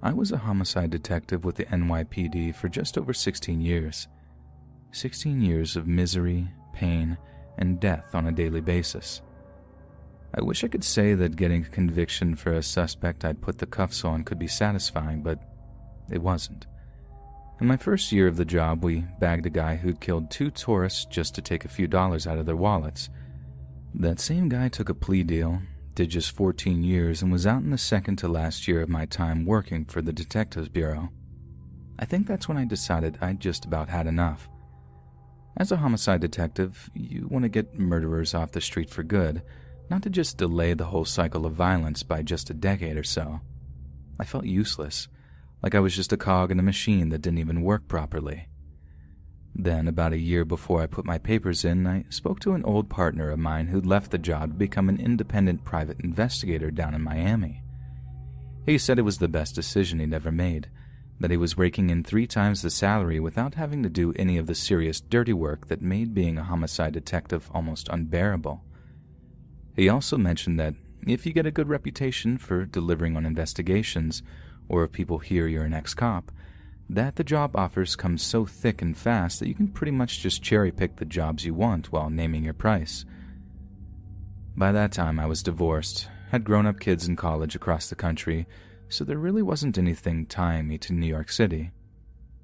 I was a homicide detective with the NYPD for just over 16 years. 16 years of misery, pain, and death on a daily basis. I wish I could say that getting a conviction for a suspect I'd put the cuffs on could be satisfying, but it wasn't. In my first year of the job, we bagged a guy who'd killed 2 tourists just to take a few dollars out of their wallets. That same guy took a plea deal, did just 14 years, and was out in the second to last year of my time working for the Detectives Bureau. I think that's when I decided I'd just about had enough. As a homicide detective, you want to get murderers off the street for good, not to just delay the whole cycle of violence by just a decade or so. I felt useless, like I was just a cog in a machine that didn't even work properly. Then, about a year before I put my papers in, I spoke to an old partner of mine who'd left the job to become an independent private investigator down in Miami. He said it was the best decision he'd ever made, that he was raking in 3 times the salary without having to do any of the serious dirty work that made being a homicide detective almost unbearable. He also mentioned that if you get a good reputation for delivering on investigations, or if people hear you're an ex-cop, that the job offers come so thick and fast that you can pretty much just cherry-pick the jobs you want while naming your price. By that time, I was divorced, had grown-up kids in college across the country, so there really wasn't anything tying me to New York City.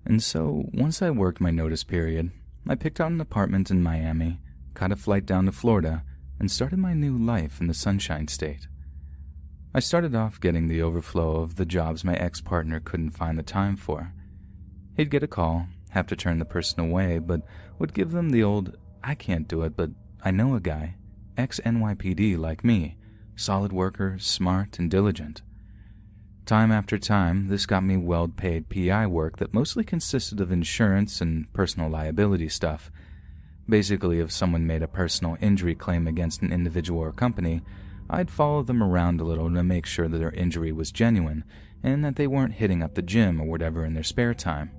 And so, once I worked my notice period, I picked out an apartment in Miami, caught a flight down to Florida, and started my new life in the Sunshine State. I started off getting the overflow of the jobs my ex-partner couldn't find the time for. He'd get a call, have to turn the person away, but would give them the old, "I can't do it, but I know a guy, ex-NYPD like me, solid worker, smart, and diligent." Time after time, this got me well-paid PI work that mostly consisted of insurance and personal liability stuff. Basically, if someone made a personal injury claim against an individual or company, I'd follow them around a little to make sure that their injury was genuine and that they weren't hitting up the gym or whatever in their spare time.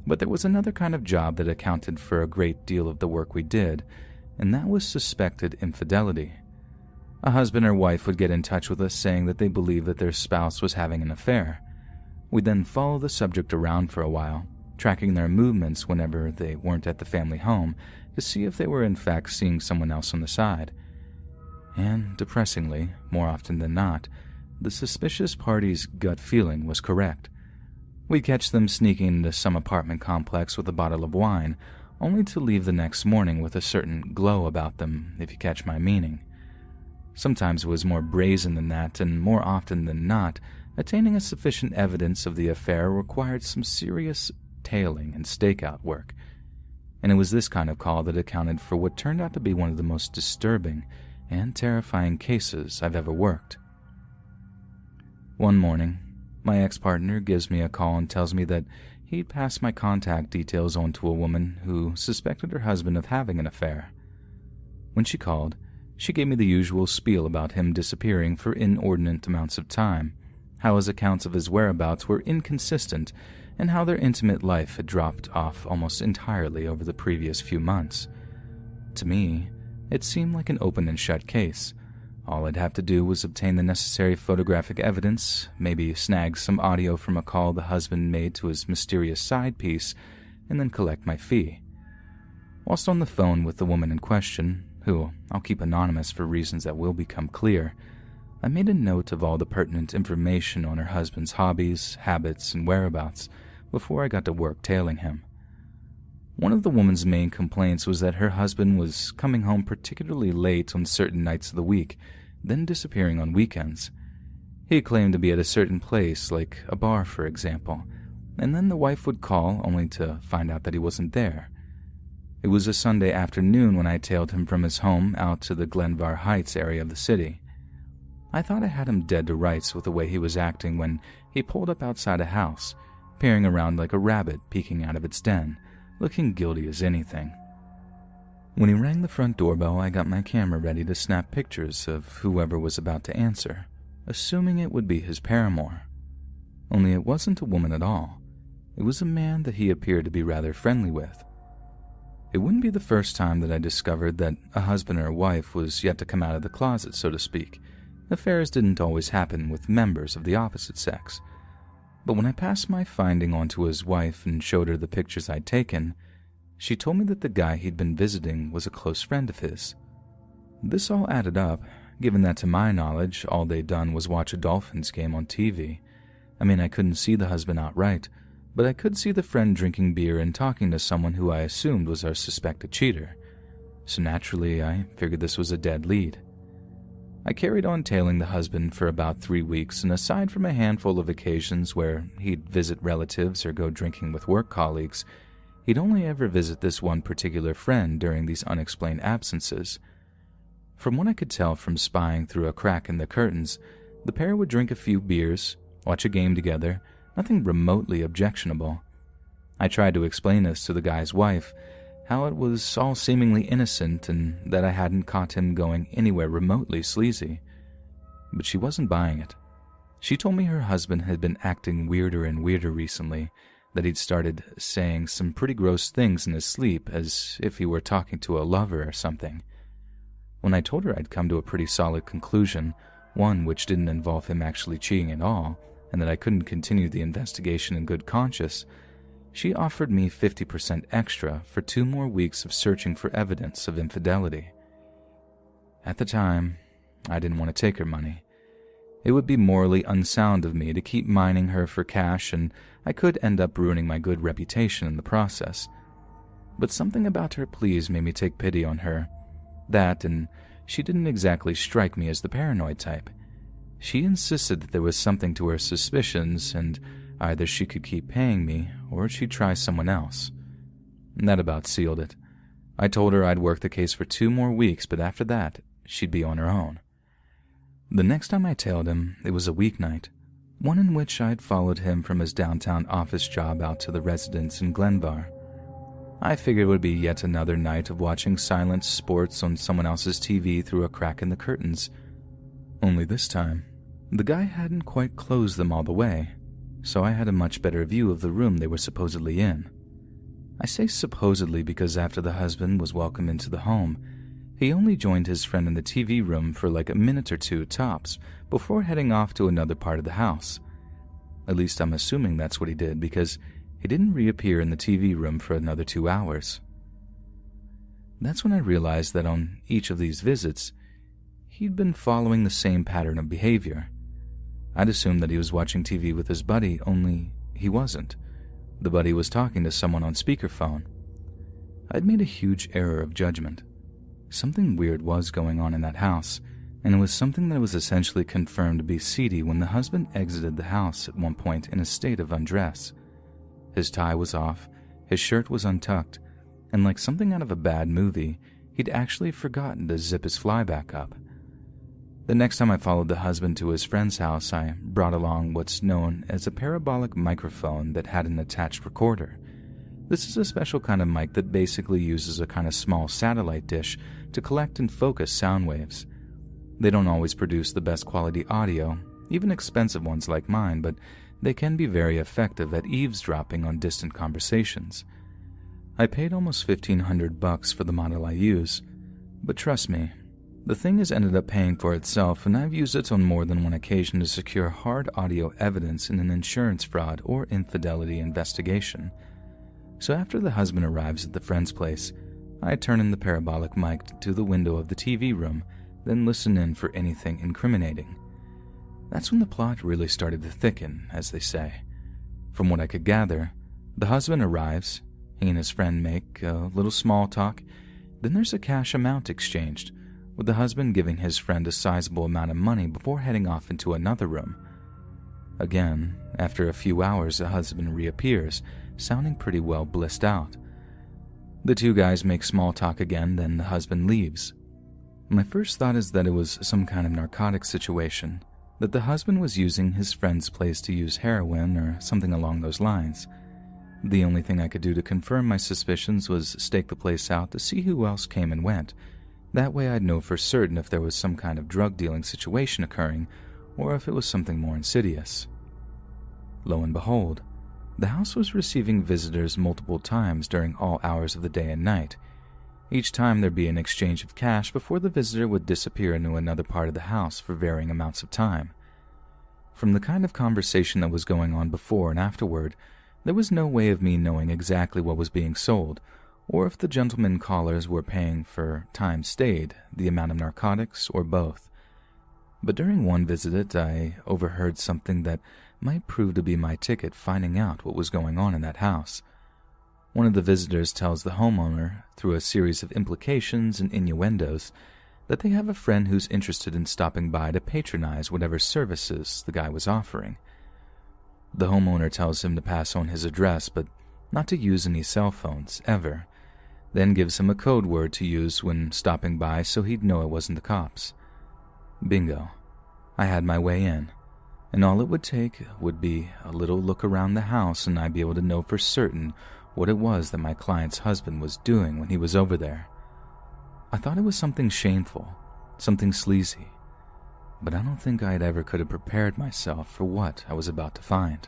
But there was another kind of job that accounted for a great deal of the work we did, and that was suspected infidelity. A husband or wife would get in touch with us saying that they believed that their spouse was having an affair. We'd then follow the subject around for a while, tracking their movements whenever they weren't at the family home to see if they were in fact seeing someone else on the side. And, depressingly, more often than not, the suspicious party's gut feeling was correct. We'd catch them sneaking into some apartment complex with a bottle of wine, only to leave the next morning with a certain glow about them, if you catch my meaning. Sometimes it was more brazen than that, and more often than not, attaining a sufficient evidence of the affair required some serious tailing and stakeout work. And it was this kind of call that accounted for what turned out to be one of the most disturbing and terrifying cases I've ever worked. One morning, my ex-partner gives me a call and tells me that he'd passed my contact details on to a woman who suspected her husband of having an affair. When she called, she gave me the usual spiel about him disappearing for inordinate amounts of time, how his accounts of his whereabouts were inconsistent, and how their intimate life had dropped off almost entirely over the previous few months. To me, it seemed like an open and shut case. All I'd have to do was obtain the necessary photographic evidence, maybe snag some audio from a call the husband made to his mysterious side piece, and then collect my fee. Whilst on the phone with the woman in question, who I'll keep anonymous for reasons that will become clear, I made a note of all the pertinent information on her husband's hobbies, habits, and whereabouts before I got to work tailing him. One of the woman's main complaints was that her husband was coming home particularly late on certain nights of the week, then disappearing on weekends. He claimed to be at a certain place, like a bar for example, and then the wife would call only to find out that he wasn't there. It was a Sunday afternoon when I tailed him from his home out to the Glenvar Heights area of the city. I thought I had him dead to rights with the way he was acting when he pulled up outside a house, peering around like a rabbit peeking out of its den, looking guilty as anything. When he rang the front doorbell, I got my camera ready to snap pictures of whoever was about to answer, assuming it would be his paramour. Only it wasn't a woman at all. It was a man that he appeared to be rather friendly with. It wouldn't be the first time that I discovered that a husband or a wife was yet to come out of the closet, so to speak. Affairs didn't always happen with members of the opposite sex. But when I passed my finding on to his wife and showed her the pictures I'd taken, she told me that the guy he'd been visiting was a close friend of his. This all added up, given that to my knowledge, all they'd done was watch a Dolphins game on TV. I mean, I couldn't see the husband outright, but I could see the friend drinking beer and talking to someone who I assumed was our suspected cheater. So naturally, I figured this was a dead lead. I carried on tailing the husband for about 3 weeks, and aside from a handful of occasions where he'd visit relatives or go drinking with work colleagues, he'd only ever visit this one particular friend during these unexplained absences. From what I could tell from spying through a crack in the curtains, the pair would drink a few beers, watch a game together, nothing remotely objectionable. I tried to explain this to the guy's wife, how it was all seemingly innocent and that I hadn't caught him going anywhere remotely sleazy. But she wasn't buying it. She told me her husband had been acting weirder and weirder recently, that he'd started saying some pretty gross things in his sleep as if he were talking to a lover or something. When I told her I'd come to a pretty solid conclusion, one which didn't involve him actually cheating at all, and that I couldn't continue the investigation in good conscience, she offered me 50% extra for 2 more weeks of searching for evidence of infidelity. At the time, I didn't want to take her money. It would be morally unsound of me to keep mining her for cash, and I could end up ruining my good reputation in the process. But something about her pleas made me take pity on her. That, and she didn't exactly strike me as the paranoid type. She insisted that there was something to her suspicions, and either she could keep paying me, or she'd try someone else. That about sealed it. I told her I'd work the case for 2 more weeks, but after that, she'd be on her own. The next time I tailed him, it was a weeknight, one in which I'd followed him from his downtown office job out to the residence in Glenbar. I figured it would be yet another night of watching silent sports on someone else's TV through a crack in the curtains. Only this time, the guy hadn't quite closed them all the way, so I had a much better view of the room they were supposedly in. I say supposedly because after the husband was welcomed into the home, he only joined his friend in the TV room for like a minute or 2 tops before heading off to another part of the house. At least I'm assuming that's what he did, because he didn't reappear in the TV room for another 2 hours. That's when I realized that on each of these visits, he'd been following the same pattern of behavior. I'd assumed that he was watching TV with his buddy, only he wasn't. The buddy was talking to someone on speakerphone. I'd made a huge error of judgment. Something weird was going on in that house, and it was something that was essentially confirmed to be seedy when the husband exited the house at one point in a state of undress. His tie was off, his shirt was untucked, and like something out of a bad movie, he'd actually forgotten to zip his fly back up. The next time I followed the husband to his friend's house, I brought along what's known as a parabolic microphone that had an attached recorder. This is a special kind of mic that basically uses a kind of small satellite dish to collect and focus sound waves. They don't always produce the best quality audio, even expensive ones like mine, but they can be very effective at eavesdropping on distant conversations. I paid almost $1,500 for the model I use, but trust me, the thing has ended up paying for itself, and I've used it on more than one occasion to secure hard audio evidence in an insurance fraud or infidelity investigation. So after the husband arrives at the friend's place, I turn in the parabolic mic to the window of the TV room, then listen in for anything incriminating. That's when the plot really started to thicken, as they say. From what I could gather, the husband arrives, he and his friend make a little small talk, then there's a cash amount exchanged, with the husband giving his friend a sizable amount of money before heading off into another room. Again, after a few hours, the husband reappears, sounding pretty well blissed out. The 2 guys make small talk again, then the husband leaves. My first thought is that it was some kind of narcotic situation, that the husband was using his friend's place to use heroin or something along those lines. The only thing I could do to confirm my suspicions was stake the place out to see who else came and went. That way I'd know for certain if there was some kind of drug dealing situation occurring, or if it was something more insidious. Lo and behold, the house was receiving visitors multiple times during all hours of the day and night. Each time there'd be an exchange of cash before the visitor would disappear into another part of the house for varying amounts of time. From the kind of conversation that was going on before and afterward, there was no way of me knowing exactly what was being sold, or if the gentlemen callers were paying for time stayed, the amount of narcotics, or both. But during one visit, I overheard something that might prove to be my ticket finding out what was going on in that house. One of the visitors tells the homeowner, through a series of implications and innuendos, that they have a friend who's interested in stopping by to patronize whatever services the guy was offering. The homeowner tells him to pass on his address, but not to use any cell phones, ever, then gives him a code word to use when stopping by so he'd know it wasn't the cops. Bingo. I had my way in, and all it would take would be a little look around the house and I'd be able to know for certain what it was that my client's husband was doing when he was over there. I thought it was something shameful, something sleazy, but I don't think I'd ever could have prepared myself for what I was about to find.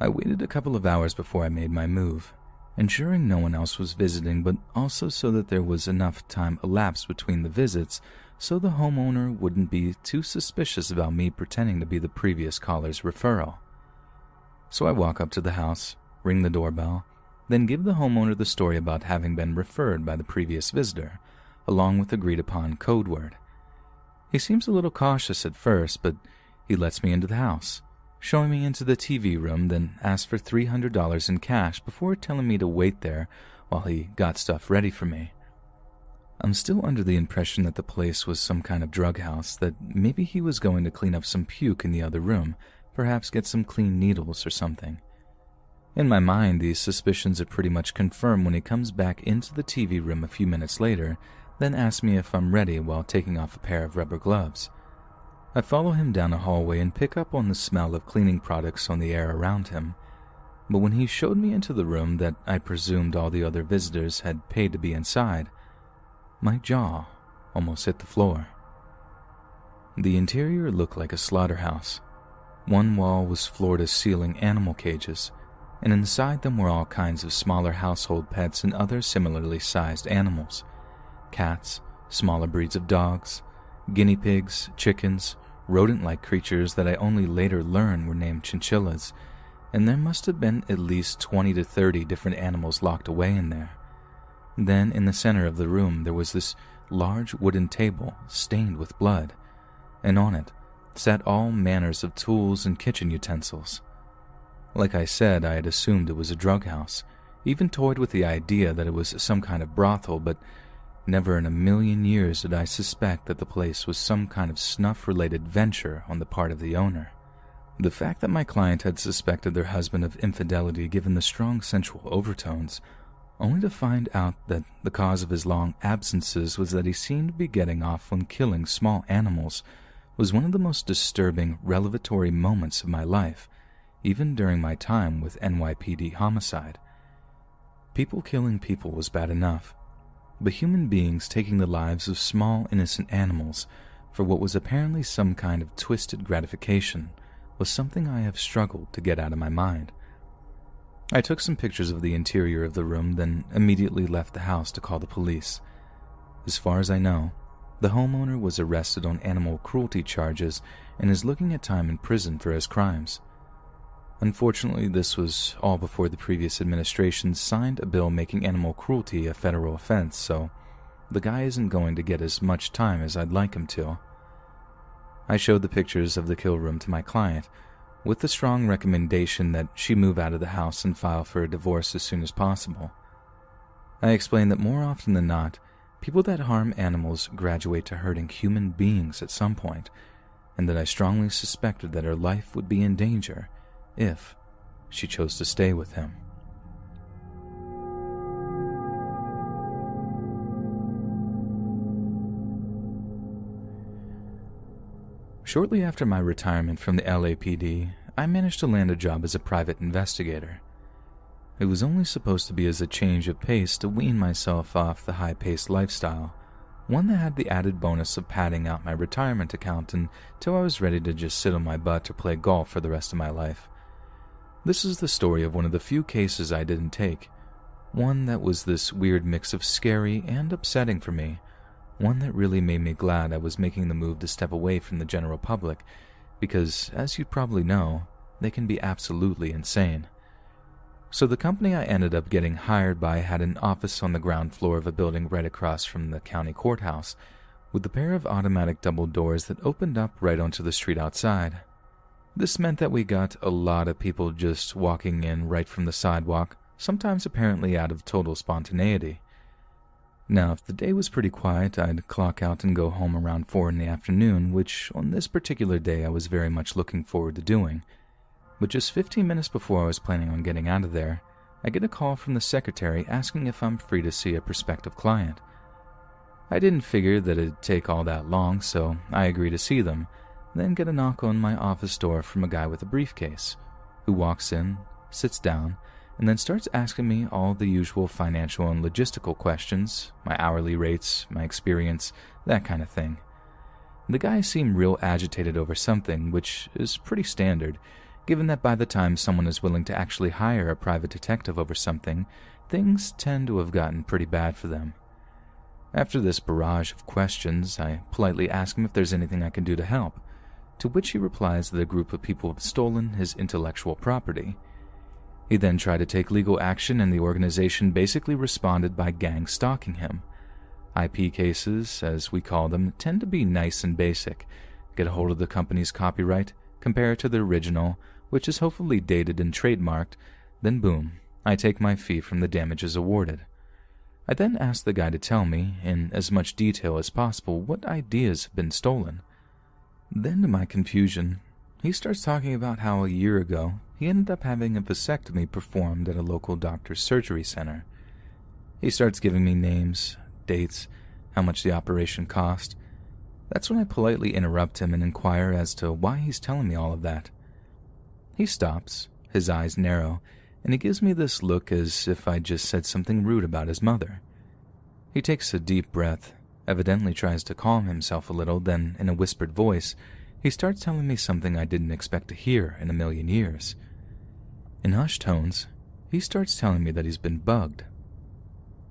I waited a couple of hours before I made my move, ensuring no one else was visiting, but also so that there was enough time elapsed between the visits so the homeowner wouldn't be too suspicious about me pretending to be the previous caller's referral. So I walk up to the house, ring the doorbell, then give the homeowner the story about having been referred by the previous visitor, along with agreed-upon code word. He seems a little cautious at first, but he lets me into the house, showing me into the TV room, then asks for $300 in cash before telling me to wait there while he got stuff ready for me. I'm still under the impression that the place was some kind of drug house, that maybe he was going to clean up some puke in the other room, perhaps get some clean needles or something. In my mind, these suspicions are pretty much confirmed when he comes back into the TV room a few minutes later, then asks me if I'm ready while taking off a pair of rubber gloves. I follow him down a hallway and pick up on the smell of cleaning products on the air around him. But when he showed me into the room that I presumed all the other visitors had paid to be inside, my jaw almost hit the floor. The interior looked like a slaughterhouse. One wall was floor-to-ceiling animal cages, and inside them were all kinds of smaller household pets and other similarly sized animals. Cats, smaller breeds of dogs, guinea pigs, chickens, rodent-like creatures that I only later learned were named chinchillas, and there must have been at least 20 to 30 different animals locked away in there. Then, in the center of the room, there was this large wooden table stained with blood, and on it sat all manners of tools and kitchen utensils. Like I said, I had assumed it was a drug house, even toyed with the idea that it was some kind of brothel, but never in a million years did I suspect that the place was some kind of snuff-related venture on the part of the owner. The fact that my client had suspected their husband of infidelity given the strong sensual overtones, only to find out that the cause of his long absences was that he seemed to be getting off on killing small animals, was one of the most disturbing revelatory moments of my life, even during my time with NYPD homicide. People killing people was bad enough, but human beings taking the lives of small innocent animals for what was apparently some kind of twisted gratification was something I have struggled to get out of my mind. I took some pictures of the interior of the room, then immediately left the house to call the police. As far as I know, the homeowner was arrested on animal cruelty charges and is looking at time in prison for his crimes. Unfortunately, this was all before the previous administration signed a bill making animal cruelty a federal offense, so the guy isn't going to get as much time as I'd like him to. I showed the pictures of the kill room to my client, with the strong recommendation that she move out of the house and file for a divorce as soon as possible. I explained that more often than not, people that harm animals graduate to hurting human beings at some point, and that I strongly suspected that her life would be in danger if she chose to stay with him. Shortly after my retirement from the LAPD, I managed to land a job as a private investigator. It was only supposed to be as a change of pace to wean myself off the high-paced lifestyle, one that had the added bonus of padding out my retirement account until I was ready to just sit on my butt or play golf for the rest of my life. This is the story of one of the few cases I didn't take, one that was this weird mix of scary and upsetting for me, one that really made me glad I was making the move to step away from the general public, because, as you probably know, they can be absolutely insane. So the company I ended up getting hired by had an office on the ground floor of a building right across from the county courthouse, with a pair of automatic double doors that opened up right onto the street outside. This meant that we got a lot of people just walking in right from the sidewalk, sometimes apparently out of total spontaneity. Now, if the day was pretty quiet, I'd clock out and go home around 4 in the afternoon, which on this particular day I was very much looking forward to doing. But just 15 minutes before I was planning on getting out of there, I get a call from the secretary asking if I'm free to see a prospective client. I didn't figure that it'd take all that long, so I agree to see them, then get a knock on my office door from a guy with a briefcase, who walks in, sits down, and then starts asking me all the usual financial and logistical questions, my hourly rates, my experience, that kind of thing. The guy seemed real agitated over something, which is pretty standard, given that by the time someone is willing to actually hire a private detective over something, things tend to have gotten pretty bad for them. After this barrage of questions, I politely ask him if there's anything I can do to help, to which he replies that a group of people have stolen his intellectual property. He then tried to take legal action, and the organization basically responded by gang stalking him. IP cases, as we call them, tend to be nice and basic. Get a hold of the company's copyright, compare it to the original, which is hopefully dated and trademarked, then boom, I take my fee from the damages awarded. I then ask the guy to tell me, in as much detail as possible, what ideas have been stolen. Then, to my confusion, he starts talking about how a year ago he ended up having a vasectomy performed at a local doctor's surgery center. He starts giving me names, dates, how much the operation cost. That's when I politely interrupt him and inquire as to why he's telling me all of that. He stops, his eyes narrow, and he gives me this look as if I just said something rude about his mother. He takes a deep breath, evidently tries to calm himself a little, then, in a whispered voice, he starts telling me something I didn't expect to hear in a million years. In hushed tones, he starts telling me that he's been bugged.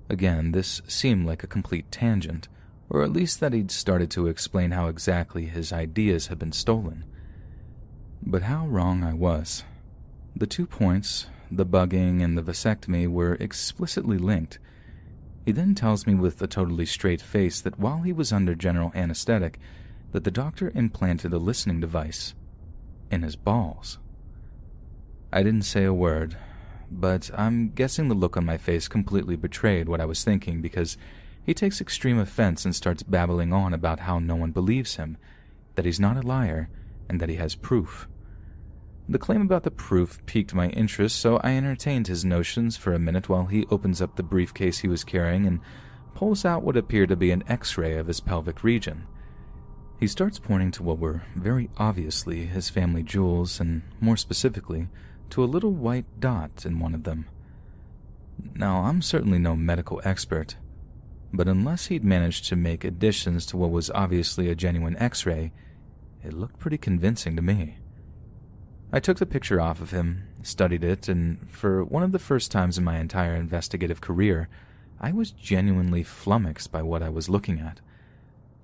Again, this seemed like a complete tangent, or at least that he'd started to explain how exactly his ideas had been stolen. But how wrong I was. The 2 points, the bugging and the vasectomy, were explicitly linked. He then tells me with a totally straight face that while he was under general anesthetic, that the doctor implanted a listening device in his balls. I didn't say a word, but I'm guessing the look on my face completely betrayed what I was thinking, because he takes extreme offense and starts babbling on about how no one believes him, that he's not a liar, and that he has proof. The claim about the proof piqued my interest, so I entertained his notions for a minute while he opens up the briefcase he was carrying and pulls out what appeared to be an X-ray of his pelvic region. He starts pointing to what were very obviously his family jewels, and more specifically, to a little white dot in one of them. Now, I'm certainly no medical expert, but unless he'd managed to make additions to what was obviously a genuine X-ray, it looked pretty convincing to me. I took the picture off of him, studied it, and for one of the first times in my entire investigative career, I was genuinely flummoxed by what I was looking at.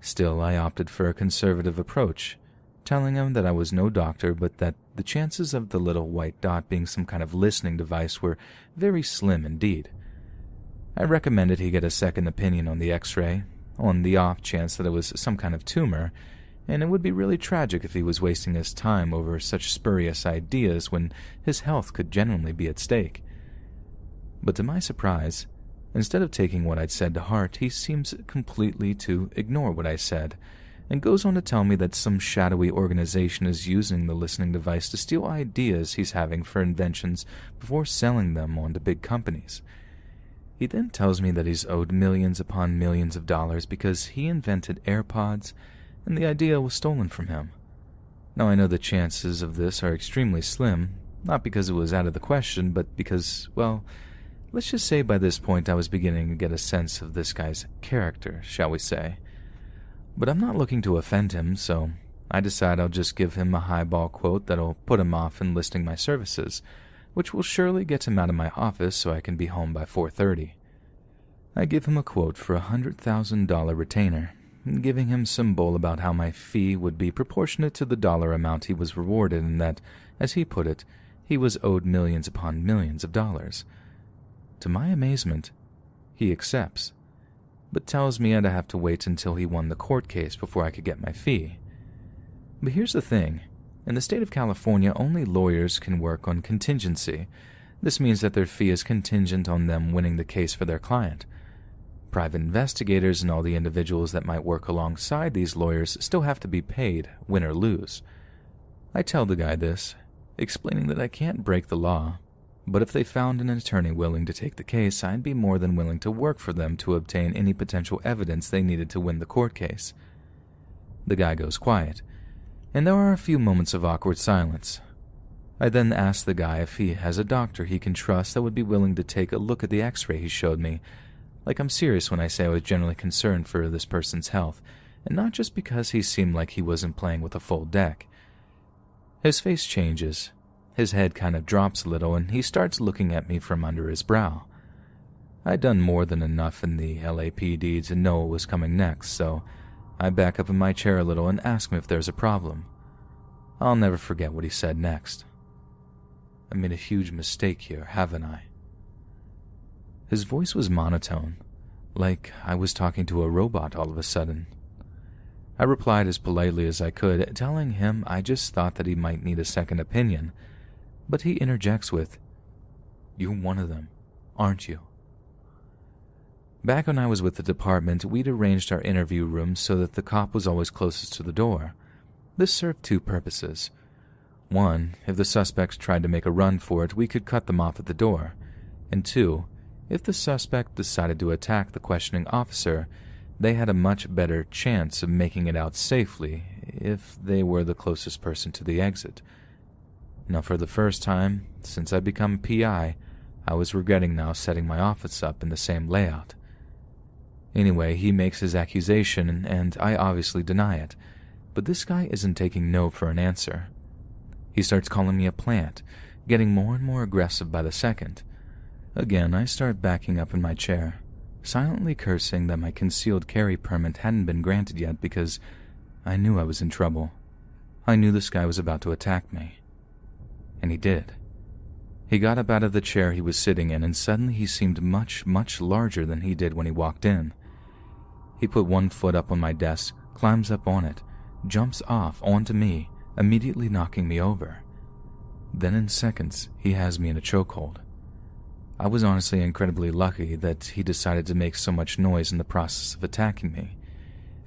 Still, I opted for a conservative approach, telling him that I was no doctor, but that the chances of the little white dot being some kind of listening device were very slim indeed. I recommended he get a second opinion on the X-ray, on the off chance that it was some kind of tumor, and it would be really tragic if he was wasting his time over such spurious ideas when his health could genuinely be at stake. But to my surprise, instead of taking what I'd said to heart, he seems completely to ignore what I said, and goes on to tell me that some shadowy organization is using the listening device to steal ideas he's having for inventions before selling them on to big companies. He then tells me that he's owed millions upon millions of dollars because he invented AirPods, and the idea was stolen from him. Now, I know the chances of this are extremely slim, not because it was out of the question, but because, well, let's just say by this point I was beginning to get a sense of this guy's character, shall we say. But I'm not looking to offend him, so I decide I'll just give him a highball quote that'll put him off enlisting my services, which will surely get him out of my office so I can be home by 4:30. I give him a quote for a $100,000 retainer, giving him some bull about how my fee would be proportionate to the dollar amount he was rewarded and that, as he put it, he was owed millions upon millions of dollars. To my amazement, he accepts, but tells me I'd have to wait until he won the court case before I could get my fee. But here's the thing. In the state of California, only lawyers can work on contingency. This means that their fee is contingent on them winning the case for their client. Private investigators and all the individuals that might work alongside these lawyers still have to be paid, win or lose. I tell the guy this, explaining that I can't break the law, but if they found an attorney willing to take the case, I'd be more than willing to work for them to obtain any potential evidence they needed to win the court case. The guy goes quiet, and there are a few moments of awkward silence. I then ask the guy if he has a doctor he can trust that would be willing to take a look at the x-ray he showed me. Like I'm serious when I say I was generally concerned for this person's health, and not just because he seemed like he wasn't playing with a full deck. His face changes, his head kind of drops a little, and he starts looking at me from under his brow. I'd done more than enough in the LAPD to know what was coming next, so I back up in my chair a little and ask him if there's a problem. I'll never forget what he said next. I made a huge mistake here, haven't I? His voice was monotone, like I was talking to a robot all of a sudden. I replied as politely as I could, telling him I just thought that he might need a second opinion, but he interjects with, "You're one of them, aren't you?" Back when I was with the department, we'd arranged our interview rooms so that the cop was always closest to the door. This served two purposes. One, if the suspects tried to make a run for it, we could cut them off at the door. And two, if the suspect decided to attack the questioning officer, they had a much better chance of making it out safely if they were the closest person to the exit. Now, for the first time since I become PI, I was regretting now setting my office up in the same layout. Anyway, he makes his accusation, and I obviously deny it, but this guy isn't taking no for an answer. He starts calling me a plant, getting more and more aggressive by the second. Again, I start backing up in my chair, silently cursing that my concealed carry permit hadn't been granted yet because I knew I was in trouble. I knew this guy was about to attack me. And he did. He got up out of the chair he was sitting in, and suddenly he seemed much, much larger than he did when he walked in. He put one foot up on my desk, climbs up on it, jumps off onto me, immediately knocking me over. Then in seconds, he has me in a chokehold. I was honestly incredibly lucky that he decided to make so much noise in the process of attacking me.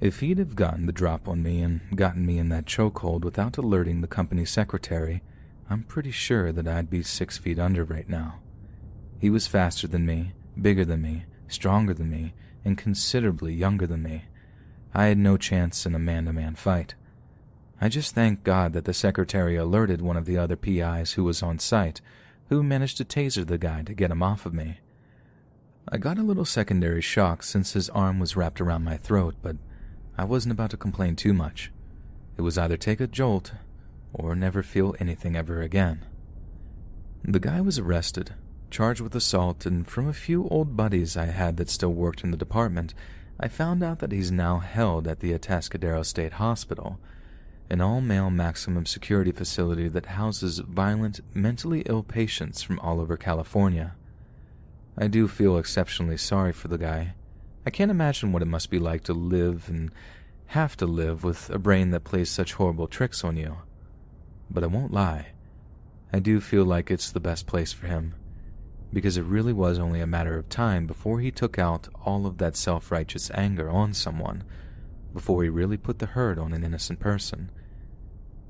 If he'd have gotten the drop on me and gotten me in that chokehold without alerting the company secretary, I'm pretty sure that I'd be 6 feet under right now. He was faster than me, bigger than me, stronger than me, and considerably younger than me. I had no chance in a man-to-man fight. I just thank God that the secretary alerted one of the other PIs who was on site, who managed to taser the guy to get him off of me. I got a little secondary shock since his arm was wrapped around my throat, but I wasn't about to complain too much. It was either take a jolt or never feel anything ever again. The guy was arrested, charged with assault, and from a few old buddies I had that still worked in the department, I found out that he's now held at the Atascadero State Hospital, an all-male maximum security facility that houses violent, mentally ill patients from all over California. I do feel exceptionally sorry for the guy. I can't imagine what it must be like to live and have to live with a brain that plays such horrible tricks on you. But I won't lie, I do feel like it's the best place for him, because it really was only a matter of time before he took out all of that self-righteous anger on someone, before he really put the hurt on an innocent person,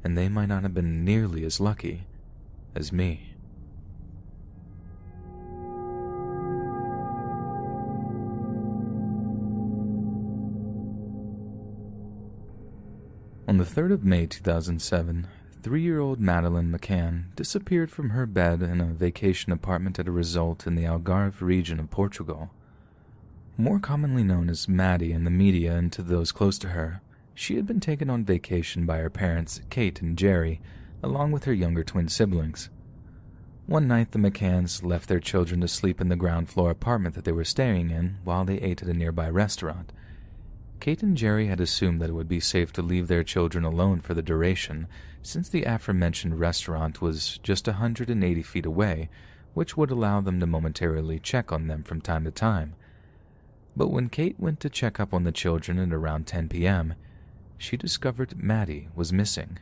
and they might not have been nearly as lucky as me. On the 3rd of May 2007, 3-year-old Madeline McCann disappeared from her bed in a vacation apartment at a resort in the Algarve region of Portugal. More commonly known as Maddie in the media and to those close to her, she had been taken on vacation by her parents, Kate and Jerry, along with her younger twin siblings. One night, the McCanns left their children to sleep in the ground floor apartment that they were staying in while they ate at a nearby restaurant. Kate and Jerry had assumed that it would be safe to leave their children alone for the duration, since the aforementioned restaurant was just 180 feet away, which would allow them to momentarily check on them from time to time. But when Kate went to check up on the children at around 10 p.m., she discovered Maddie was missing.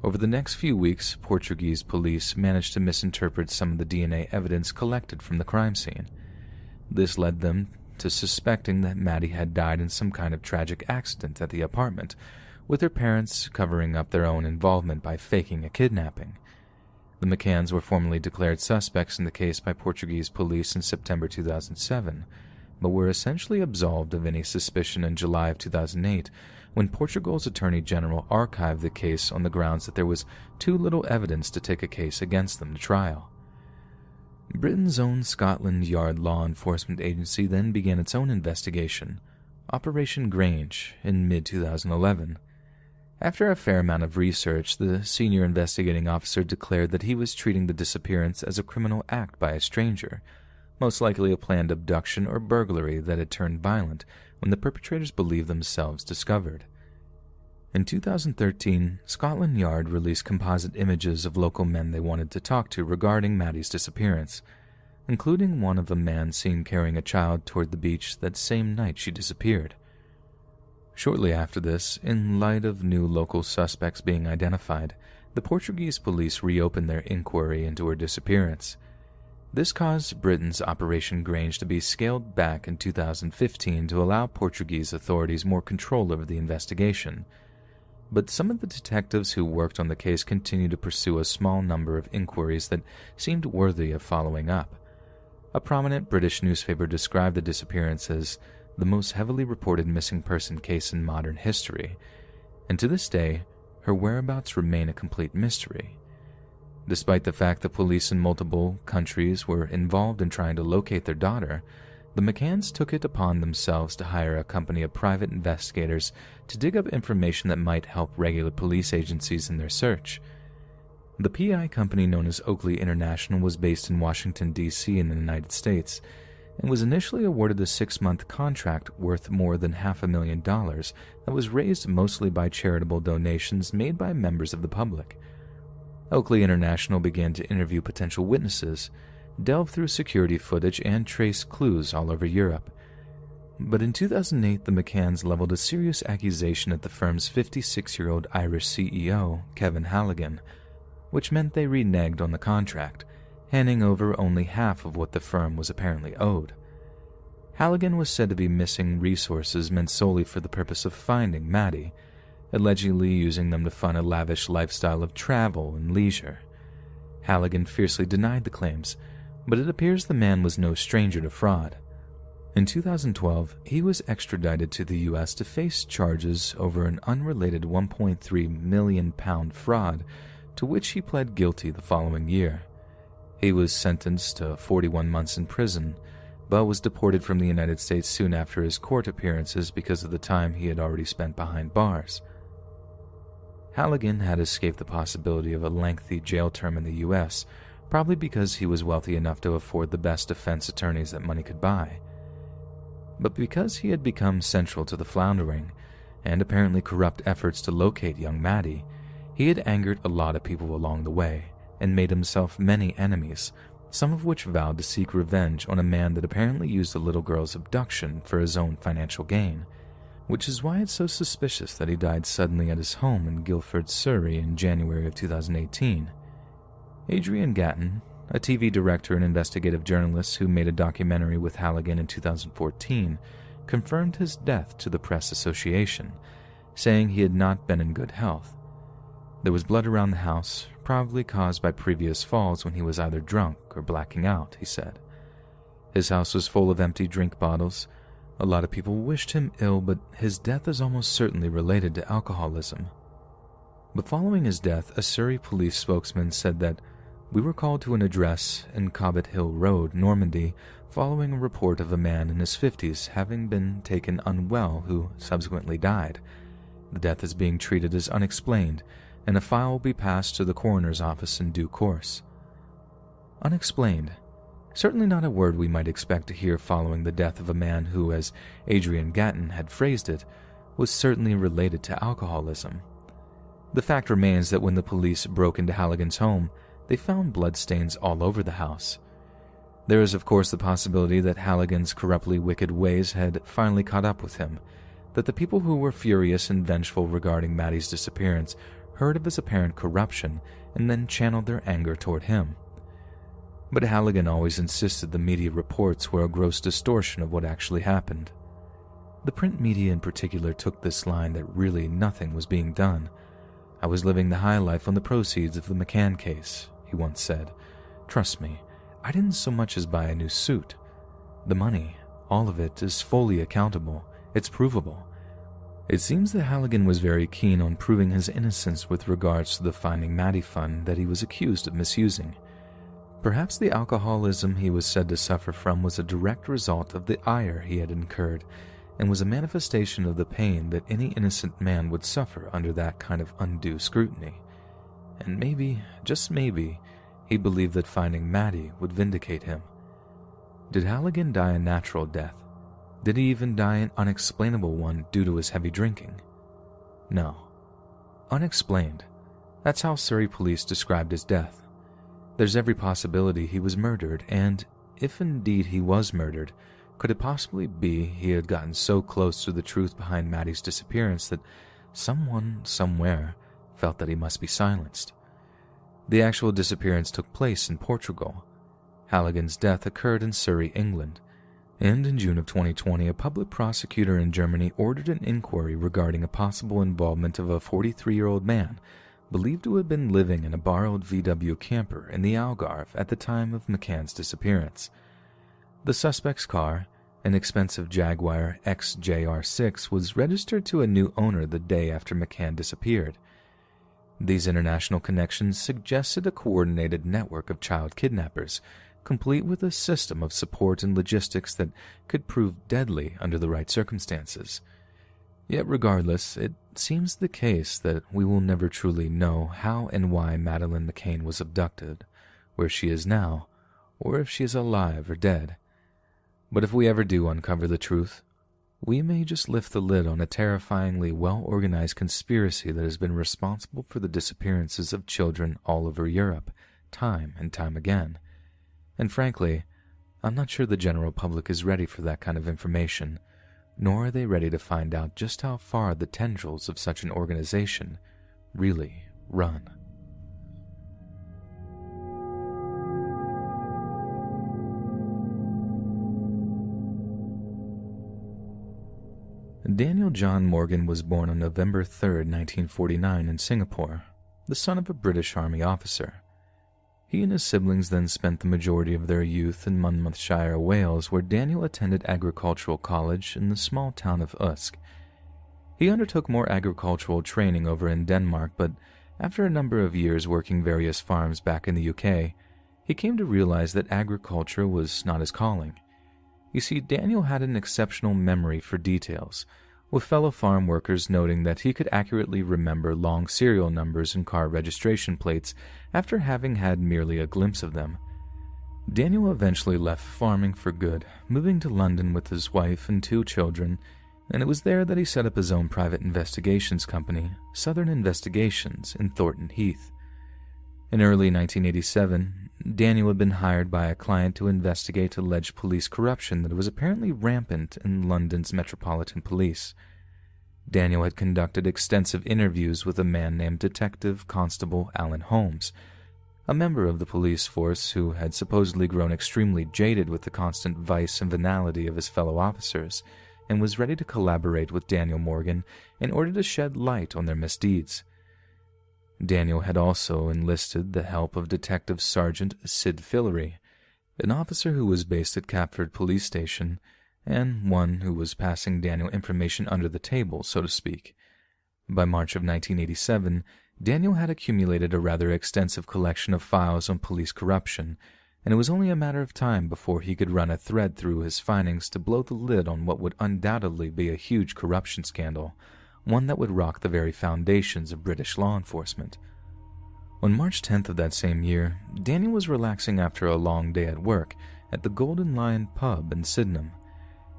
Over the next few weeks, Portuguese police managed to misinterpret some of the DNA evidence collected from the crime scene. This led them to suspecting that Maddie had died in some kind of tragic accident at the apartment, with her parents covering up their own involvement by faking a kidnapping. The McCanns were formally declared suspects in the case by Portuguese police in September 2007, but were essentially absolved of any suspicion in July of 2008, when Portugal's Attorney General archived the case on the grounds that there was too little evidence to take a case against them to trial. Britain's own Scotland Yard law enforcement agency then began its own investigation, Operation Grange, in mid-2011. After a fair amount of research, the senior investigating officer declared that he was treating the disappearance as a criminal act by a stranger, most likely a planned abduction or burglary that had turned violent when the perpetrators believed themselves discovered. In 2013, Scotland Yard released composite images of local men they wanted to talk to regarding Maddie's disappearance, including one of a man seen carrying a child toward the beach that same night she disappeared. Shortly after this, in light of new local suspects being identified, the Portuguese police reopened their inquiry into her disappearance. This caused Britain's Operation Grange to be scaled back in 2015 to allow Portuguese authorities more control over the investigation. But some of the detectives who worked on the case continued to pursue a small number of inquiries that seemed worthy of following up. A prominent British newspaper described the disappearance as the most heavily reported missing person case in modern history, and to this day, her whereabouts remain a complete mystery. Despite the fact that police in multiple countries were involved in trying to locate their daughter, the McCanns took it upon themselves to hire a company of private investigators to dig up information that might help regular police agencies in their search. The PI company known as Oakley International was based in Washington, D.C. in the United States, and was initially awarded a 6-month contract worth more than $500,000 that was raised mostly by charitable donations made by members of the public. Oakley International began to interview potential witnesses, delve through security footage, and trace clues all over Europe. But in 2008, the McCanns leveled a serious accusation at the firm's 56-year-old Irish CEO, Kevin Halligan, which meant they reneged on the contract, handing over only half of what the firm was apparently owed. Halligan was said to be missing resources meant solely for the purpose of finding Maddie, allegedly using them to fund a lavish lifestyle of travel and leisure. Halligan fiercely denied the claims, but it appears the man was no stranger to fraud. In 2012, he was extradited to the U.S. to face charges over an unrelated £1.3 million fraud, to which he pled guilty the following year. He was sentenced to 41 months in prison, but was deported from the United States soon after his court appearances because of the time he had already spent behind bars. Halligan had escaped the possibility of a lengthy jail term in the U.S., probably because he was wealthy enough to afford the best defense attorneys that money could buy. But because he had become central to the floundering and apparently corrupt efforts to locate young Maddie, he had angered a lot of people along the way and made himself many enemies, some of which vowed to seek revenge on a man that apparently used the little girl's abduction for his own financial gain, which is why it's so suspicious that he died suddenly at his home in Guildford, Surrey in January of 2018. Adrian Gatton, a TV director and investigative journalist who made a documentary with Halligan in 2014, confirmed his death to the Press Association, saying he had not been in good health. There was blood around the house, probably caused by previous falls when he was either drunk or blacking out, he said. His house was full of empty drink bottles. A lot of people wished him ill, but his death is almost certainly related to alcoholism. But following his death, a Surrey police spokesman said that we were called to an address in Cobbett Hill Road, Normandy, following a report of a man in his 50s having been taken unwell who subsequently died. The death is being treated as unexplained, and a file will be passed to the coroner's office in due course. Unexplained Certainly not a word we might expect to hear following the death of a man who, as Adrian Gatton had phrased it, was certainly related to alcoholism. The fact remains that when the police broke into Halligan's home, they found bloodstains all over the house. There is, of course, the possibility that Halligan's corruptly wicked ways had finally caught up with him, that the people who were furious and vengeful regarding Maddie's disappearance heard of his apparent corruption and then channeled their anger toward him. But Halligan always insisted the media reports were a gross distortion of what actually happened. The print media in particular took this line that really nothing was being done. "I was living the high life on the proceeds of the McCann case," he once said. "Trust me, I didn't so much as buy a new suit. The money, all of it, is fully accountable. It's provable." It seems that Halligan was very keen on proving his innocence with regards to the Finding Maddie fund that he was accused of misusing. Perhaps the alcoholism he was said to suffer from was a direct result of the ire he had incurred, and was a manifestation of the pain that any innocent man would suffer under that kind of undue scrutiny. And maybe, just maybe, he believed that finding Maddie would vindicate him. Did Halligan die a natural death? Did he even die an unexplainable one due to his heavy drinking? No. Unexplained. That's how Surrey police described his death. There's every possibility he was murdered, and, if indeed he was murdered, could it possibly be he had gotten so close to the truth behind Maddie's disappearance that someone, somewhere, felt that he must be silenced? The actual disappearance took place in Portugal. Halligan's death occurred in Surrey, England, and in June of 2020, a public prosecutor in Germany ordered an inquiry regarding a possible involvement of a 43-year-old man believed to have been living in a borrowed VW camper in the Algarve at the time of McCann's disappearance. The suspect's car, an expensive Jaguar XJR6, was registered to a new owner the day after McCann disappeared. These international connections suggested a coordinated network of child kidnappers, complete with a system of support and logistics that could prove deadly under the right circumstances. Yet regardless, it seems the case that we will never truly know how and why Madeleine McCann was abducted, where she is now, or if she is alive or dead. But if we ever do uncover the truth, we may just lift the lid on a terrifyingly well-organized conspiracy that has been responsible for the disappearances of children all over Europe, time and time again. And frankly, I'm not sure the general public is ready for that kind of information, nor are they ready to find out just how far the tendrils of such an organization really run. Daniel John Morgan was born on November 3, 1949 in Singapore, the son of a British Army officer. He and his siblings then spent the majority of their youth in Monmouthshire, Wales, where Daniel attended agricultural college in the small town of Usk. He undertook more agricultural training over in Denmark, but after a number of years working various farms back in the UK, he came to realize that agriculture was not his calling. You see, Daniel had an exceptional memory for details, with fellow farm workers noting that he could accurately remember long serial numbers and car registration plates after having had merely a glimpse of them. Daniel eventually left farming for good, moving to London with his wife and 2 children, and it was there that he set up his own private investigations company, Southern Investigations, in Thornton Heath. In early 1987, Daniel had been hired by a client to investigate alleged police corruption that was apparently rampant in London's Metropolitan Police. Daniel had conducted extensive interviews with a man named Detective Constable Alan Holmes, a member of the police force who had supposedly grown extremely jaded with the constant vice and venality of his fellow officers, and was ready to collaborate with Daniel Morgan in order to shed light on their misdeeds. Daniel had also enlisted the help of Detective Sergeant Sid Fillery, an officer who was based at Catford Police Station, and one who was passing Daniel information under the table, so to speak. By March of 1987, Daniel had accumulated a rather extensive collection of files on police corruption, and it was only a matter of time before he could run a thread through his findings to blow the lid on what would undoubtedly be a huge corruption scandal, one that would rock the very foundations of British law enforcement. On March 10th of that same year, Daniel was relaxing after a long day at work at the Golden Lion pub in Sydenham.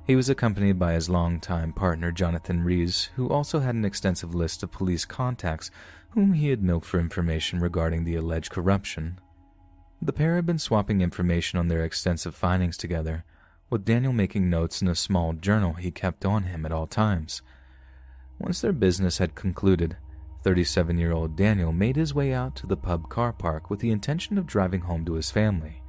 He was accompanied by his longtime partner Jonathan Rees, who also had an extensive list of police contacts whom he had milked for information regarding the alleged corruption. The pair had been swapping information on their extensive findings together, with Daniel making notes in a small journal he kept on him at all times. Once their business had concluded, 37-year-old Daniel made his way out to the pub car park with the intention of driving home to his family.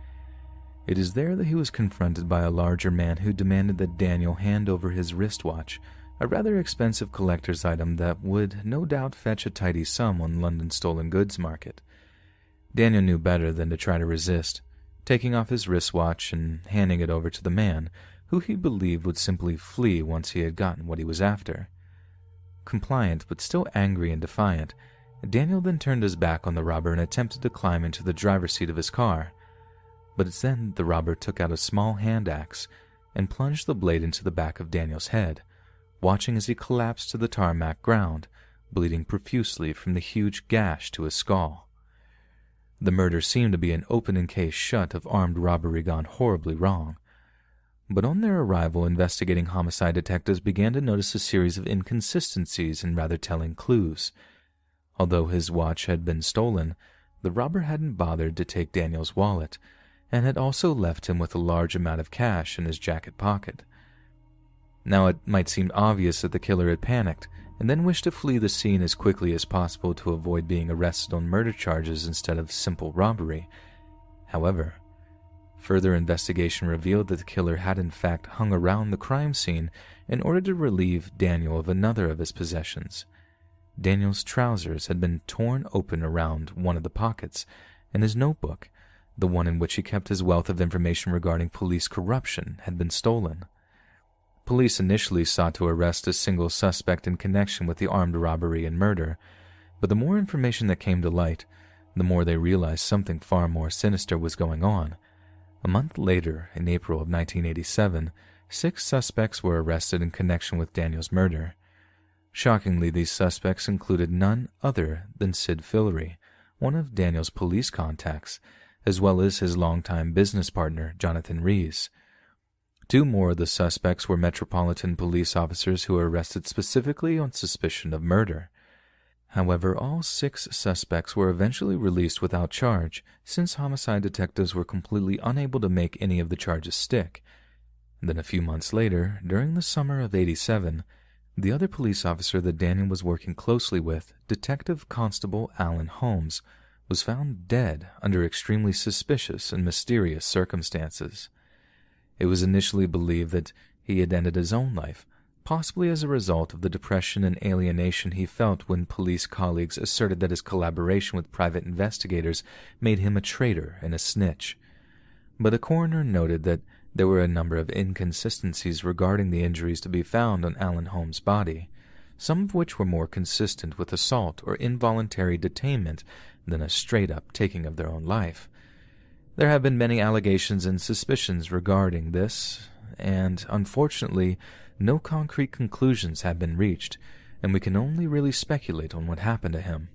It is there that he was confronted by a larger man who demanded that Daniel hand over his wristwatch, a rather expensive collector's item that would no doubt fetch a tidy sum on London's stolen goods market. Daniel knew better than to try to resist, taking off his wristwatch and handing it over to the man, who he believed would simply flee once he had gotten what he was after. Compliant but still angry and defiant, Daniel then turned his back on the robber and attempted to climb into the driver's seat of his car. But it's then the robber took out a small hand axe and plunged the blade into the back of Daniel's head, watching as he collapsed to the tarmac ground, bleeding profusely from the huge gash to his skull. The murder seemed to be an open and case shut of armed robbery gone horribly wrong. But on their arrival, investigating homicide detectives began to notice a series of inconsistencies and rather telling clues. Although his watch had been stolen, the robber hadn't bothered to take Daniel's wallet, and had also left him with a large amount of cash in his jacket pocket. Now it might seem obvious that the killer had panicked, and then wished to flee the scene as quickly as possible to avoid being arrested on murder charges instead of simple robbery. However, further investigation revealed that the killer had in fact hung around the crime scene in order to relieve Daniel of another of his possessions. Daniel's trousers had been torn open around one of the pockets, and his notebook, the one in which he kept his wealth of information regarding police corruption, had been stolen. Police initially sought to arrest a single suspect in connection with the armed robbery and murder, but the more information that came to light, the more they realized something far more sinister was going on. A month later, in April of 1987, 6 suspects were arrested in connection with Daniel's murder. Shockingly, these suspects included none other than Sid Fillery, one of Daniel's police contacts, as well as his longtime business partner, Jonathan Rees. 2 more of the suspects were Metropolitan Police officers who were arrested specifically on suspicion of murder. However, all 6 suspects were eventually released without charge, since homicide detectives were completely unable to make any of the charges stick. Then a few months later, during the summer of '87, the other police officer that Daniel was working closely with, Detective Constable Alan Holmes, was found dead under extremely suspicious and mysterious circumstances. It was initially believed that he had ended his own life, possibly as a result of the depression and alienation he felt when police colleagues asserted that his collaboration with private investigators made him a traitor and a snitch. But a coroner noted that there were a number of inconsistencies regarding the injuries to be found on Alan Holmes' body, some of which were more consistent with assault or involuntary detainment than a straight-up taking of their own life. There have been many allegations and suspicions regarding this, and unfortunately, no concrete conclusions have been reached, and we can only really speculate on what happened to him.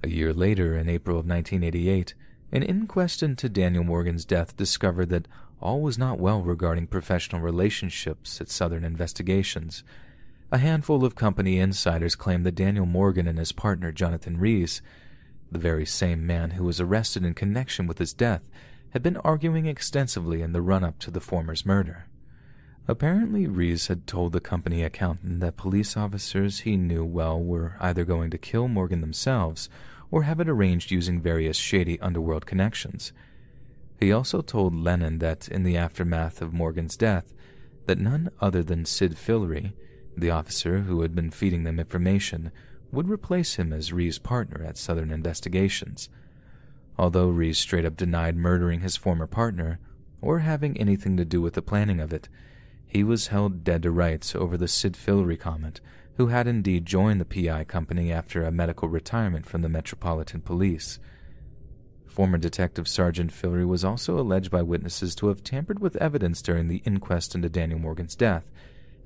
A year later, in April of 1988, an inquest into Daniel Morgan's death discovered that all was not well regarding professional relationships at Southern Investigations. A handful of company insiders claimed that Daniel Morgan and his partner Jonathan Rees, the very same man who was arrested in connection with his death, had been arguing extensively in the run-up to the former's murder. Apparently, Rees had told the company accountant that police officers he knew well were either going to kill Morgan themselves or have it arranged using various shady underworld connections. He also told Lennon that in the aftermath of Morgan's death, that none other than Sid Fillery, the officer who had been feeding them information, would replace him as Rees' partner at Southern Investigations. Although Rees straight up denied murdering his former partner, or having anything to do with the planning of it, he was held dead to rights over the Sid Fillery comment, who had indeed joined the PI company after a medical retirement from the Metropolitan Police. Former Detective Sergeant Fillery was also alleged by witnesses to have tampered with evidence during the inquest into Daniel Morgan's death,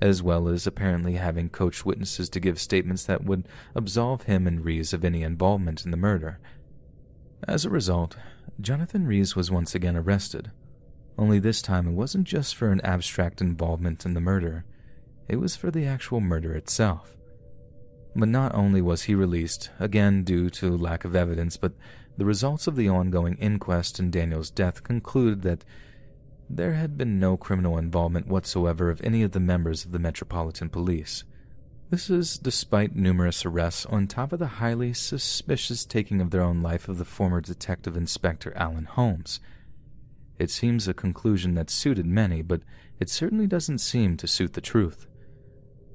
as well as apparently having coached witnesses to give statements that would absolve him and Rees of any involvement in the murder. As a result, Jonathan Rees was once again arrested, Only this time it wasn't just for an abstract involvement in the murder, it was for the actual murder itself. But not only was he released, again due to lack of evidence, but the results of the ongoing inquest in Daniel's death concluded that there had been no criminal involvement whatsoever of any of the members of the Metropolitan Police. This is despite numerous arrests on top of the highly suspicious taking of their own life of the former Detective Inspector Alan Holmes. It seems a conclusion that suited many, but it certainly doesn't seem to suit the truth.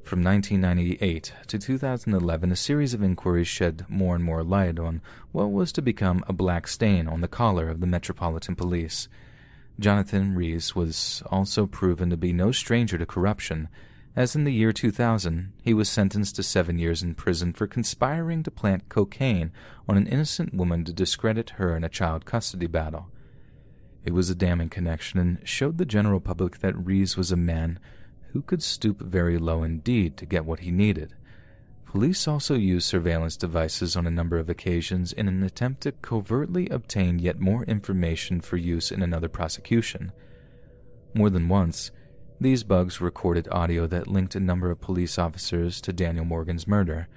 From 1998 to 2011, a series of inquiries shed more and more light on what was to become a black stain on the collar of the Metropolitan Police. Jonathan Rees was also proven to be no stranger to corruption, as in the year 2000, he was sentenced to 7 years in prison for conspiring to plant cocaine on an innocent woman to discredit her in a child custody battle. It was a damning connection and showed the general public that Rees was a man who could stoop very low indeed to get what he needed. Police also used surveillance devices on a number of occasions in an attempt to covertly obtain yet more information for use in another prosecution. More than once, these bugs recorded audio that linked a number of police officers to Daniel Morgan's murder,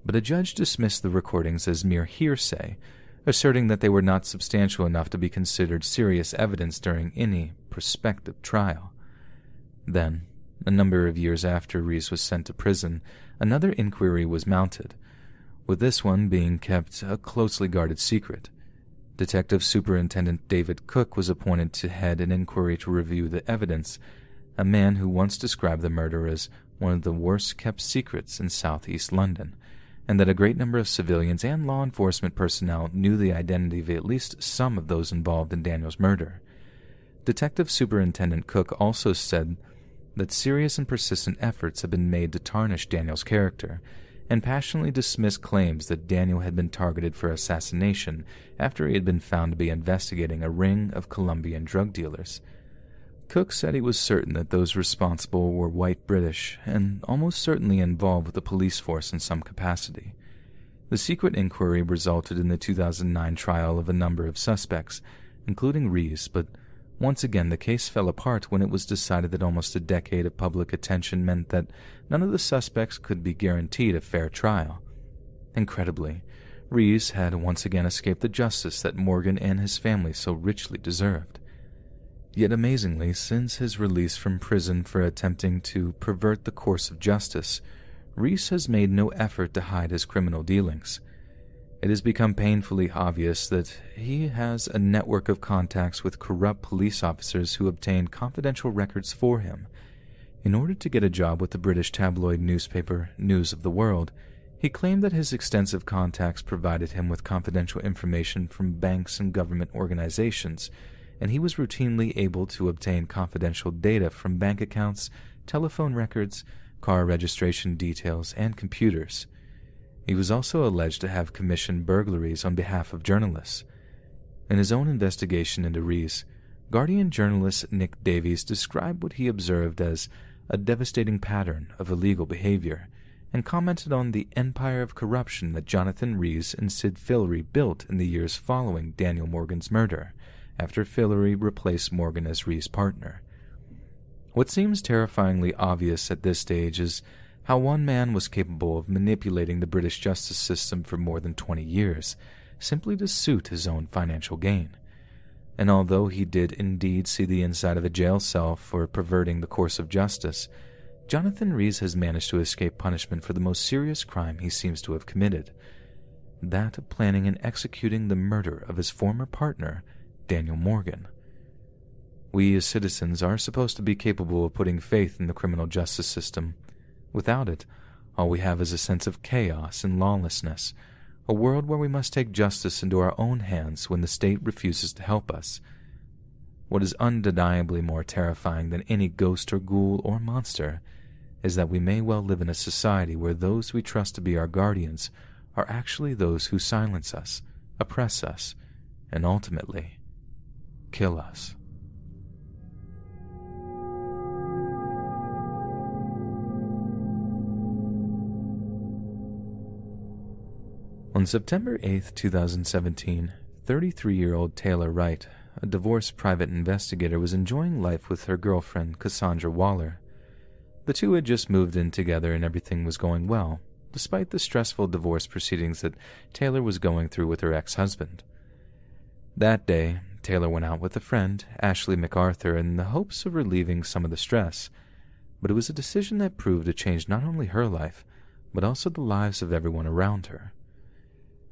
but a judge dismissed the recordings as mere hearsay, asserting that they were not substantial enough to be considered serious evidence during any prospective trial. Then, a number of years after Rees was sent to prison, another inquiry was mounted, with this one being kept a closely guarded secret. Detective Superintendent David Cook was appointed to head an inquiry to review the evidence, a man who once described the murder as one of the worst-kept secrets in southeast London, and that a great number of civilians and law enforcement personnel knew the identity of at least some of those involved in Daniel's murder. Detective Superintendent Cook also said that serious and persistent efforts had been made to tarnish Daniel's character, and passionately dismissed claims that Daniel had been targeted for assassination after he had been found to be investigating a ring of Colombian drug dealers. Cook said he was certain that those responsible were white British and almost certainly involved with the police force in some capacity. The secret inquiry resulted in the 2009 trial of a number of suspects, including Rees, but once again the case fell apart when it was decided that almost a decade of public attention meant that none of the suspects could be guaranteed a fair trial. Incredibly, Rees had once again escaped the justice that Morgan and his family so richly deserved. Yet amazingly, since his release from prison for attempting to pervert the course of justice, Rees has made no effort to hide his criminal dealings. It has become painfully obvious that he has a network of contacts with corrupt police officers who obtained confidential records for him. In order to get a job with the British tabloid newspaper News of the World, he claimed that his extensive contacts provided him with confidential information from banks and government organizations, and he was routinely able to obtain confidential data from bank accounts, telephone records, car registration details, and computers. He was also alleged to have commissioned burglaries on behalf of journalists. In his own investigation into Rees, Guardian journalist Nick Davies described what he observed as a devastating pattern of illegal behavior, and commented on the empire of corruption that Jonathan Rees and Sid Fillery built in the years following Daniel Morgan's murder, after Fillery replaced Morgan as Rees' partner. What seems terrifyingly obvious at this stage is how one man was capable of manipulating the British justice system for more than 20 years, simply to suit his own financial gain. And although he did indeed see the inside of a jail cell for perverting the course of justice, Jonathan Rees has managed to escape punishment for the most serious crime he seems to have committed, that of planning and executing the murder of his former partner, Daniel Morgan. We as citizens are supposed to be capable of putting faith in the criminal justice system. Without it, all we have is a sense of chaos and lawlessness, a world where we must take justice into our own hands when the state refuses to help us. What is undeniably more terrifying than any ghost or ghoul or monster is that we may well live in a society where those we trust to be our guardians are actually those who silence us, oppress us, and ultimately kill us. On September 8, 2017, 33-year-old Taylor Wright, a divorced private investigator, was enjoying life with her girlfriend, Cassandra Waller. The two had just moved in together and everything was going well, despite the stressful divorce proceedings that Taylor was going through with her ex-husband. That day, Taylor went out with a friend, Ashley MacArthur, in the hopes of relieving some of the stress, but it was a decision that proved to change not only her life, but also the lives of everyone around her.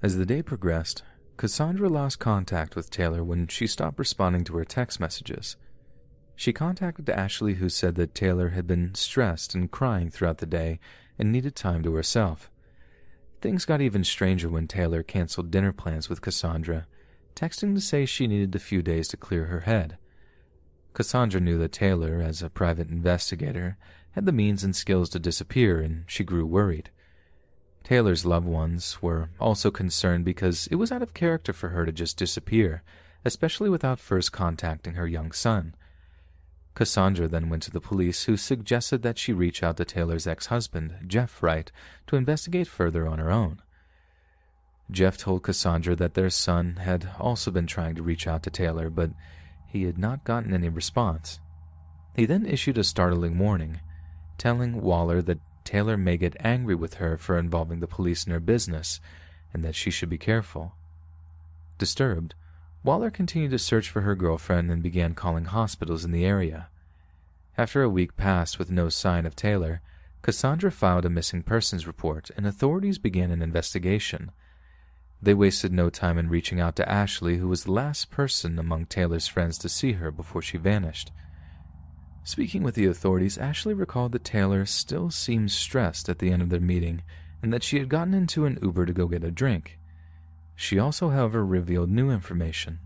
As the day progressed, Cassandra lost contact with Taylor when she stopped responding to her text messages. She contacted Ashley, who said that Taylor had been stressed and crying throughout the day and needed time to herself. Things got even stranger when Taylor canceled dinner plans with Cassandra, texting to say she needed a few days to clear her head. Cassandra knew that Taylor, as a private investigator, had the means and skills to disappear, and she grew worried. Taylor's loved ones were also concerned because it was out of character for her to just disappear, especially without first contacting her young son. Cassandra then went to the police, who suggested that she reach out to Taylor's ex-husband, Jeff Wright, to investigate further on her own. Jeff told Cassandra that their son had also been trying to reach out to Taylor, but he had not gotten any response. He then issued a startling warning, telling Waller that Taylor may get angry with her for involving the police in her business, and that she should be careful. Disturbed, Waller continued to search for her girlfriend and began calling hospitals in the area. After a week passed with no sign of Taylor, Cassandra filed a missing persons report, and authorities began an investigation. They wasted no time in reaching out to Ashley, who was the last person among Taylor's friends to see her before she vanished. Speaking with the authorities, Ashley recalled that Taylor still seemed stressed at the end of their meeting and that she had gotten into an Uber to go get a drink. She also, however, revealed new information.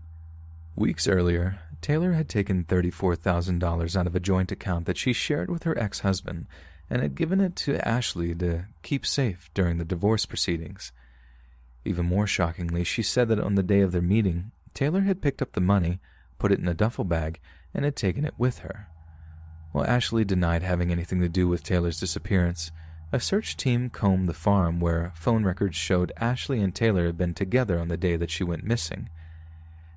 Weeks earlier, Taylor had taken $34,000 out of a joint account that she shared with her ex-husband and had given it to Ashley to keep safe during the divorce proceedings. Even more shockingly, she said that on the day of their meeting, Taylor had picked up the money, put it in a duffel bag, and had taken it with her. While Ashley denied having anything to do with Taylor's disappearance, a search team combed the farm where phone records showed Ashley and Taylor had been together on the day that she went missing.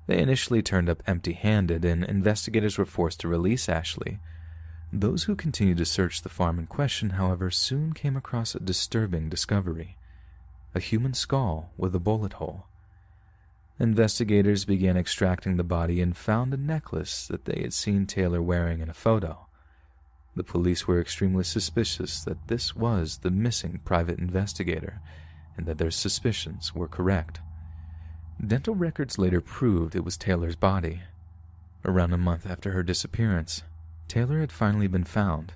They initially turned up empty-handed, and investigators were forced to release Ashley. Those who continued to search the farm in question, however, soon came across a disturbing discovery: a human skull with a bullet hole. Investigators began extracting the body and found a necklace that they had seen Taylor wearing in a photo. The police were extremely suspicious that this was the missing private investigator, and that their suspicions were correct. Dental records later proved it was Taylor's body. Around a month after her disappearance, Taylor had finally been found,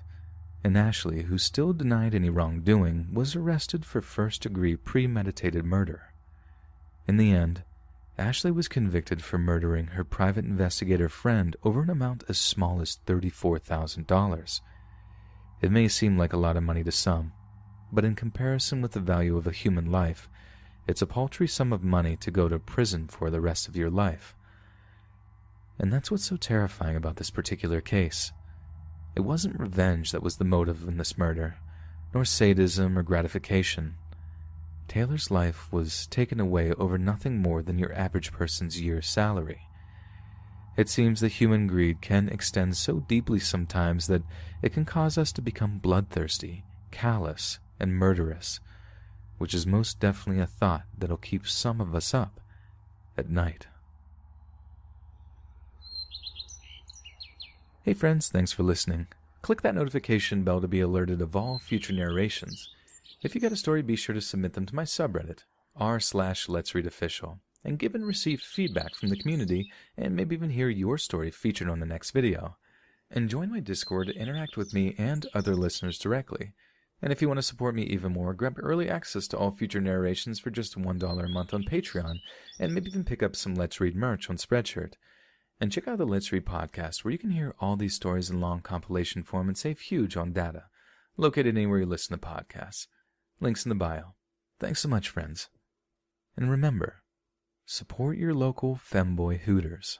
and Ashley, who still denied any wrongdoing, was arrested for first-degree premeditated murder. In the end, Ashley was convicted for murdering her private investigator friend over an amount as small as $34,000. It may seem like a lot of money to some, but in comparison with the value of a human life, it's a paltry sum of money to go to prison for the rest of your life. And that's what's so terrifying about this particular case. It wasn't revenge that was the motive in this murder, nor sadism or gratification. Taylor's life was taken away over nothing more than your average person's year's salary. It seems that human greed can extend so deeply sometimes that it can cause us to become bloodthirsty, callous, and murderous, which is most definitely a thought that'll keep some of us up at night. Hey friends, thanks for listening. Click that notification bell to be alerted of all future narrations. If you got a story, be sure to submit them to my subreddit, r/Let'sReadOfficial, and give and receive feedback from the community, and maybe even hear your story featured on the next video. And join my Discord to interact with me and other listeners directly. And if you want to support me even more, grab early access to all future narrations for just $1 a month on Patreon, and maybe even pick up some Let's Read merch on Spreadshirt. And check out the Let's Read podcast, where you can hear all these stories in long compilation form and save huge on data, located anywhere you listen to podcasts. Links in the bio. Thanks so much, friends. And remember, support your local femboy hooters.